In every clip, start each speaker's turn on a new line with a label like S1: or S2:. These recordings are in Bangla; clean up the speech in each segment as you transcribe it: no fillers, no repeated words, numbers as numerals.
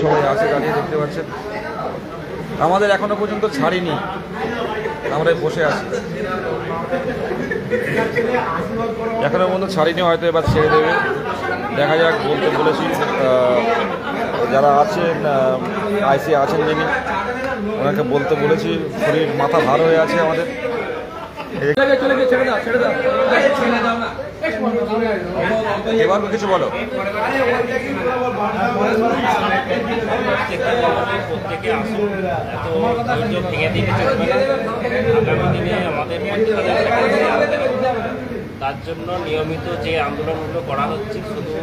S1: সবাই আসে দাঁড়িয়ে দেখতে পাচ্ছেন, আমাদের এখনো পর্যন্ত ছাড়িনি, আমরা বসে আছি এখনো পর্যন্ত ছাড়িনি, হয়তো এবার ছেড়ে দেবে, দেখা যাক। বলতে বলেছি যারা আছেন আইসি আছেন যিনি, ওনাকে বলতে বলেছি, শরীর মাথা ভার হয়ে আছে আমাদের। এবার কিছু বলো।
S2: তার জন্য নিয়মিত যে আন্দোলনগুলো করা হচ্ছে, শুধু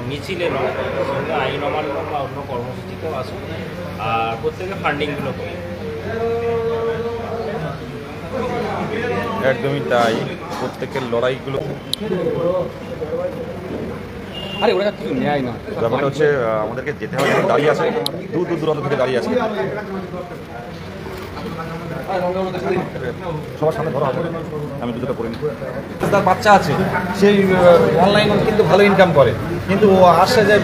S2: মিছিলে নয়, সঙ্গে আইন অমান্য বা অন্য কর্মসূচিতেও আসুন, আর প্রত্যেকে ফান্ডিংগুলো করি।
S1: একদমই তাই, প্রত্যেকের লড়াইগুলো।
S3: আরে ওরা কিছু নেয় না,
S1: ব্যাপারটা হচ্ছে আমাদেরকে যেতে হবে, দাঁড়িয়ে আছে, দূর দূর দূরান্ত থেকে দাঁড়িয়ে আছে। সবার সামনে ধরা হবে, আমি দুটো পড়িনি। তার বাচ্চা আছে, সেই অনলাইন কিন্তু ভালো ইনকাম করে, কিন্তু ও আসে যে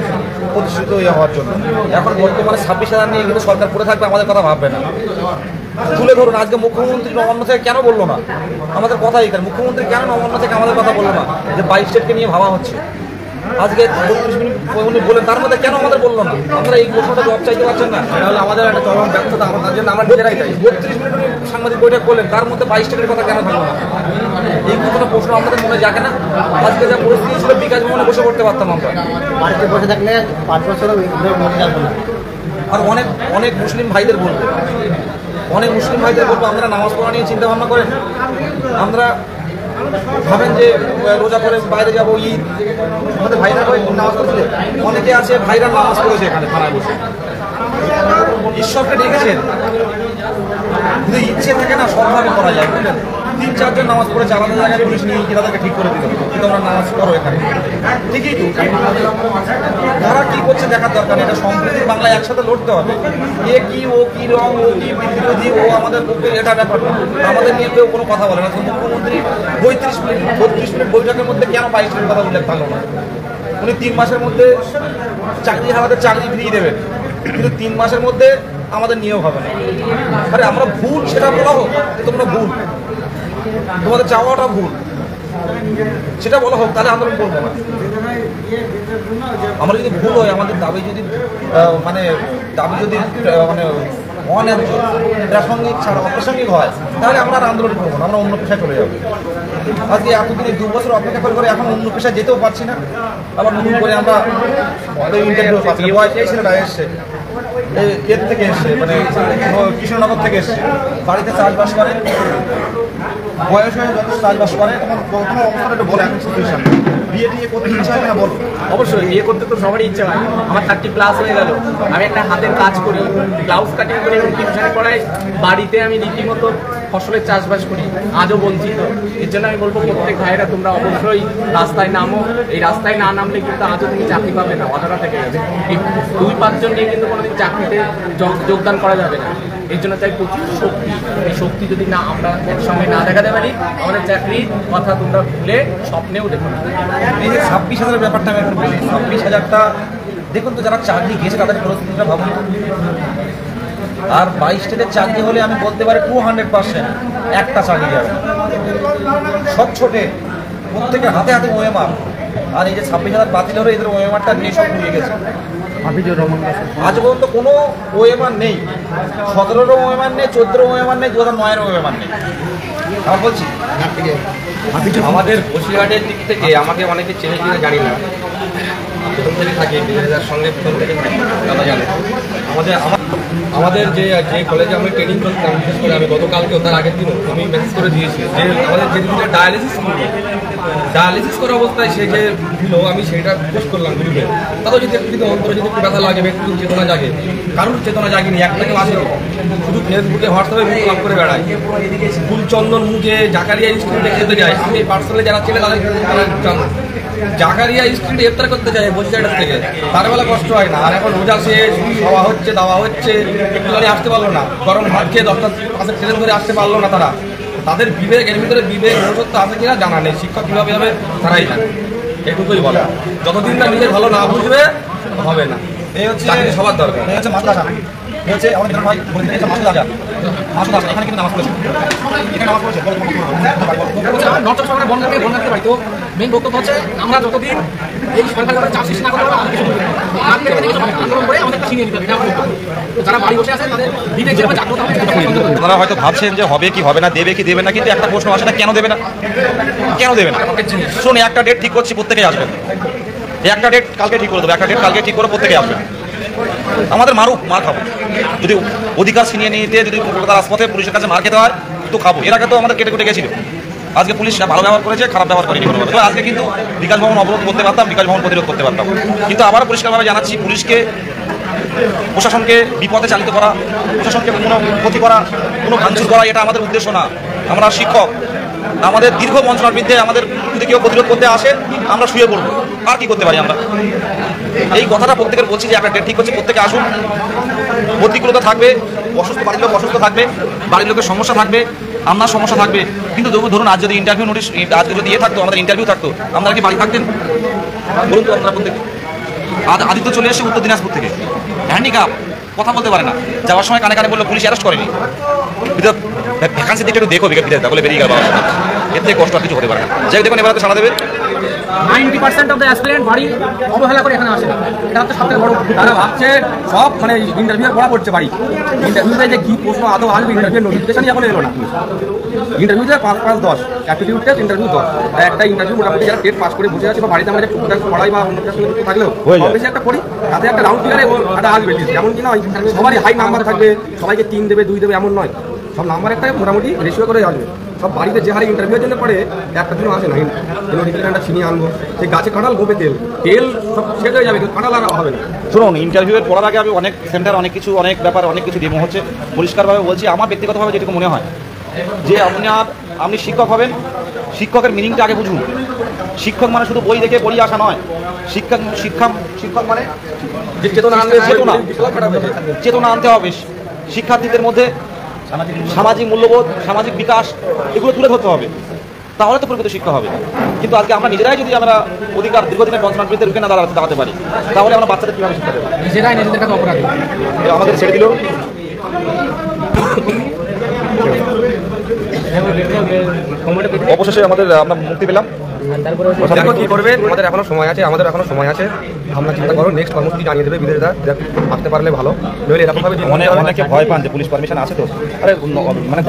S1: প্রতিষ্ঠিত হওয়ার জন্য। এখন বর্তমানে 26,000 নিয়ে কিন্তু সরকার পড়ে থাকবে, আমাদের কথা ভাববে না। তুলে ধরুন, আজকে মুখ্যমন্ত্রী নবান্ন থেকে কেন বললো না আমাদের কথা? এখানে মুখ্যমন্ত্রী কেন নবান্ন থেকে আমাদের কথা বললো না, যে 22 স্টেটকে নিয়ে ভাবা হচ্ছে? আজকে 32 মিনিট উনি বলেন, তার মধ্যে কেন আমাদের বললো না? আমরা এই প্রশ্নটা জবাব চাইতে পারছেন না, তাহলে আমাদের একটা চরম ব্যর্থতা, আমাদের জন্য আমরা নিজেরাই চাই। 32 মিনিট উনি সাংবাদিক বৈঠক করলেন, তার মধ্যে 22 স্টেটের কথা কেন থাকলো না? এই কোনো প্রশ্ন আমাদের মনে জাগে না? আজকে যা পরিস্থিতি ছিল, বিকাশ ভবনে বসে করতে পারতাম আমরা,
S4: বাড়িতে বসে থাকলে 5 বছরও মনে যাবো না।
S1: আর অনেক অনেক মুসলিম ভাইদের বলবো, আমরা নামাজ পড়া নিয়ে চিন্তা ভাবনা করেন। আমরা ভাবেন যে রোজা করে বাইরে যাবো, ঈদ, আমাদের ভাইরা নামাজ পড়ছে, অনেকে আছে ভাইরা নামাজ পড়েছে এখানে থানায় বসে, ঈশ্বরকে ডেকেছেন। যদি ইচ্ছে থাকে না, সবভাবে করা যায়, বুঝলেন? 3-4 জন নামাজ পড়েছে, আলাদা জায়গায় পুলিশ নিয়ে তাদেরকে ঠিক করে দিল, কিন্তু আমরা নামাজ পড়ো এখানে, ঠিকই তো। তারা কি করছে দেখার দরকার, এটা সম্প্রীতি বাংলায় একসাথে লড়তে হবে। এ কি, ও কি রং, ও কি বিরোধী, ও আমাদের পক্ষে, এটা ব্যাপার না। আমাদের নিয়ে কেউ কোনো কথা বলে না। মুখ্যমন্ত্রী 32 মিনিট বৈঠকের মধ্যে কেন 22 মিনিট কথা উল্লেখ থাকলো না? উনি 3 মাসের মধ্যে চাকরি হারাতে চাকরি ফিরিয়ে দেবেন, কিন্তু 3 মাসের মধ্যে আমাদের নিয়োগ হবে না। আরে আমরা ভুল, সেটা বলা হোক, তোমরা ভুল, তোমাদের চাওয়াটা ভুল, সেটা বলা হোক, তাহলে আন্দোলন করবো না। আমরা যদি ভুল হয়, আমাদের দাবি যদি মানে অন্যায্য, প্রাসঙ্গিক ছাড়া অপ্রাসঙ্গিক হয়, তাহলে আমরা আর আন্দোলন করবো না, আমরা অন্য পেশায় চলে যাবো। আজকে এতদিনে 2 বছর অপেক্ষা করে এখন অন্য পেশায় যেতেও পারছি না। আবার নতুন করে আমরা ইন্টারভিউ পাচ্ছি, এই ছেলেটা এসছে এর থেকে এসছে, মানে কৃষ্ণনগর থেকে এসছে, বাড়িতে চাষবাস করে, বয়স হয়ে যত চাষবাস করে, তখন অবস্থাটা একটু বলে, এখন সিচুয়েশন বিয়ে টিয়ে করতে ইচ্ছা হয় না? বলো।
S3: অবশ্যই বিয়ে করতে তো সবারই ইচ্ছা হয়। আমার 30+ হয়ে গেল, আমি একটা হাতের কাজ করি, ব্লাউজ কাটিং করে, টিউশন পড়াই, বাড়িতে আমি রীতিমতো ফসলের চাষবাস করি, আজও বঞ্চিত। এর জন্য আমি বলবো, প্রত্যেক ভাইয়েরা তোমরা অবশ্যই রাস্তায় নামো। এই রাস্তায় না নামলে কিন্তু আজও তুমি চাকরি পাবে না, অধরা থেকে যাবে। এই 2-5 জন নিয়ে কিন্তু কোনোদিন চাকরিতে যোগদান করা যাবে না। এর জন্য চাই প্রচুর শক্তি। এই শক্তি যদি না আমরা একসঙ্গে না দেখাতে পারি, আমাদের চাকরির কথা তোমরা ভুলে স্বপ্নেও দেখো না।
S1: এই যে 26,000 ব্যাপারটা আমি একটু বলি, 26,000টা দেখুন তো, যারা চাকরি গেছে তাদের পরিস্থিতিটা ভাবুন। আর 22 স্টেটের চাকরি হলে আমি বলতে পারি 200% একটা চাকরি যাবে, সব ছোটে, প্রত্যেকের হাতে হাতে ওএমআর। আর এই যে 26,000 বাতিল হলে এদের ওএমআরটা নিয়ে সব ঘুরিয়ে গেছে। আজ পর্যন্ত কোনো ওএমআর নেই, 17-রও ওএমআর নেই, 14-রও ওএমআর নেই, 2009-এরও ওএমআর নেই। আমার বলছি,
S3: আমাদের বসিরহাটের দিক থেকে আমাকে অনেকে চেনে কিনা জানি না, প্রথম থেকে থাকি, বিজেতার সঙ্গে প্রথম থেকে থাকি, দাদা জানে। আমাদের যে কলেজে আমি ট্রেনিং করতাম, বিশেষ করে আমি গতকালকেও, তার আগের দিনও আমি মেসেজ করে দিয়েছি যে আমাদের যে দিনটা ডায়ালিসিস করা অবস্থায় সে যে দিল, আমি সেটা পোস্ট করলাম গ্রুপে। তারও যদি একটু অন্তরে যদি একটু ব্যথা লাগে, একটু চেতনা জাগে, কারোর চেতনা জাগেনি, একটা কেউ আসে, শুধু ফেসবুকে হোয়াটসঅ্যাপে মুখ লাভ করে বেড়ায়। ফুলচন্দন মুখে জাকারিয়া ইনস্টিটিউটে খেতে যায়, আমি পার্সোনালি যারা ছেলে তাদের
S1: জাকারিয়া স্ট্রিট ইফতার করতে যায় বসিরহাটের থেকে, তার বেলা কষ্ট হয় না। আর এখন রোজা শেষ, খাওয়া হচ্ছে, দাওয়া হচ্ছে, একটুখানি আসতে পারলো না, গরম ভাত খেয়ে 10টা পাশের ট্রেন ধরে আসতে পারলো না তারা। তাদের বিবেক, এর ভিতরে বিবেক মনুষ্যত্ব আছে কিনা জানা নেই। শিক্ষক কীভাবে হবে তারাই জানে, এটুকুই বলে। যতদিন না নিজের ভালো না বুঝবে হবে না। এই হচ্ছে চাকরি সবার দরকার। এই হচ্ছে মাদ্রাসা, এই হচ্ছে আমাদের ভাই বলে দিয়েছে মাসুদ আজাদ। মাসুদ আজাদ এখানে কিন্তু নামাজ পড়েছে, এখানে নামাজ পড়েছে।
S3: নর্থ সরকারের বন্যাকে পারি। তো মেইন বক্তব্য হচ্ছে আমরা যতদিন এই সরকারের চাপ সৃষ্টি না করবো আন্দোলন করে আমাদের ছিনিয়ে নিতে হবে। যারা বাড়ি বসে আছে তাদের বিবেক যেভাবে জাগ্রত হবে।
S5: আপনারা হয়তো ভাবছেন যে হবে কি হবে না, দেবে কি দেবে না, কিন্তু একটা প্রশ্ন আসে না, কেন দেবে না? কেন দেবে না? শুনে একটা ডেট ঠিক করছি, প্রত্যেকেই আসবেন। একটা ডেট কালকে ঠিক করে দেবো, একটা ডেট কালকে ঠিক করে প্রত্যেকেই আসবেন। আমাদের মারুক, মার খাবো। যদি অধিকার ছিনিয়ে নিতে যদি কলকাতার রাজপথে পুলিশের কাছে মার খেতে হয় তো খাবো। এর আগে তো আমাদের কেটে কেটে গেছিল। আজকে পুলিশ ভালো ব্যবহার করেছে, খারাপ ব্যবহার করেনি কোনোভাবে। তো আজকে কিন্তু বিকাশ ভবন অবরোধ করতে পারতাম, বিকাশ ভবন প্রতিরোধ করতে পারতাম। কিন্তু আবারও পরিষ্কারভাবে জানাচ্ছি, পুলিশকে, প্রশাসনকে বিপথে চালিত করা, প্রশাসনকে কোনো ক্ষতি করা, কোনো ভাঙচুর করা, এটা আমাদের উদ্দেশ্য না। আমরা শিক্ষক, আমাদের দীর্ঘ বঞ্চনার বিরুদ্ধে আমাদের যদি কেউ প্রতিরোধ করতে আসে আমরা শুয়ে পড়বো। আর কি করতে পারি আমরা? এই কথাটা প্রত্যেকের বলছি যে একটা ডেট ঠিক করছে, প্রত্যেকে আসুন। প্রতিকূলতা থাকবে, অসুস্থ বাড়ির লোক অসুস্থ থাকবে, বাড়ির লোকের সমস্যা থাকবে, আপনার সমস্যা থাকবে। কিন্তু ধরুন আজ যদি ইন্টারভিউ নোটিশ, আজকে যদি থাকতো, আমাদের ইন্টারভিউ থাকতো, আপনারা কি বাড়ি থাকতেন? বলুন তো আপনারা প্রত্যেকে। আদিত্য চলে এসে উত্তর দিনাজপুর থেকে, হ্যান্ডিক্যাপ, কথা বলতে পারে না। যাওয়ার সময় কানে কানে বললো পুলিশ অ্যারেস্ট করেনি। ভ্যাকান্সির দিকে একটু দেখো বিকেল বলে বেরিয়ে গেল। এর থেকে কষ্ট আর কিছু হতে পারে না। যাই দেখুন এবার তো সারা দেবে।
S3: 90% অফ দ্য অ্যাসপিরেন্ট বাড়ি অবহেলা করে এখানে আসে না। এটা হচ্ছে সবথেকে বড়।
S1: তারা ভাবছে সব মানে ইন্টারভিউ পড়া পড়ছে বাড়ি। ইন্টারভিউতে যে কী প্রশ্ন আদৌ আসবে, ইন্টারভিউ নোটিফিকেশনই এখন এলো না। ইন্টারভিউতে 5-5-10, অ্যাপটিটিউড টেস্ট ইন্টারভিউ 10। একটা ইন্টারভিউ মোটামুটি যারা টেট পাস করে বসে আছে বা বাড়িতে আমরা টুকটাক পড়াই বা অন্য কিছু থাকলেও বেশি একটা পড়ি, তাতে একটা রাউন্ড ফিগারে একটা আসবে। এমন কি নয় সবারই হাই নাম্বার থাকবে, সবাইকে 3 দেবে 2 দেবে এমন নয়। সব নাম্বার একটা মোটামুটি রেশিও করে আসবে। সব বাড়িতে যে হারে ইন্টারভিউর জন্য পড়ে একটা দিনও আসে না। নোটিফিকেশনটা ছিনিয়ে আনবো, সেই গাছে কাঁঠাল গোপে তেল সব শেষ হয়ে যাবে, কাঁঠাল আর হবে না।
S5: শুনুন, ইন্টারভিউয়ের পড়ার আগে আমি অনেক সেন্টার, অনেক কিছু, অনেক ব্যাপার, অনেক কিছু ডেমো হচ্ছে। পরিষ্কারভাবে বলছি, আমার ব্যক্তিগতভাবে যেটুকু মনে হয় যে আপনি শিক্ষক হবেন, শিক্ষকের মিনিংটা আগে বুঝুন। শিক্ষক মানে শুধু বই দেখে পড়িয়ে আসা নয়। শিক্ষক মানে চেতনা আনতে হবে। শিক্ষার্থীদের মধ্যে সামাজিক মূল্যবোধ, সামাজিক বিকাশ, এগুলো তুলে ধরতে হবে, তাহলে তো প্রকৃত শিক্ষা হবে। কিন্তু আজকে আমরা নিজেরাই যদি আমরা অধিকার দীর্ঘদিনের বঞ্চনার বিরুদ্ধে রুখে না দাঁড়াতে পারি, তাহলে আমরা বাচ্চাদের কীভাবে শিক্ষা দেবো?
S3: নিজেরাই নিজেদের কাছে অপরাধী।
S5: আমাদের ছেড়ে দিল। অবশেষে আমরা মুক্তি পেলাম।
S1: দেখো কি করবে, তোমাদের এখনো সময় আছে, আমাদের এখনো সময় আছে। আমরা চিন্তা করো, নেক্সট কর্মসূচি জানিয়ে দেবে বিদেশিরা, আসতে পারলে ভালো। নইলে এরকমভাবে
S5: অনেকে ভয় পান যে পুলিশ পারমিশন আছে তো, আরে মানে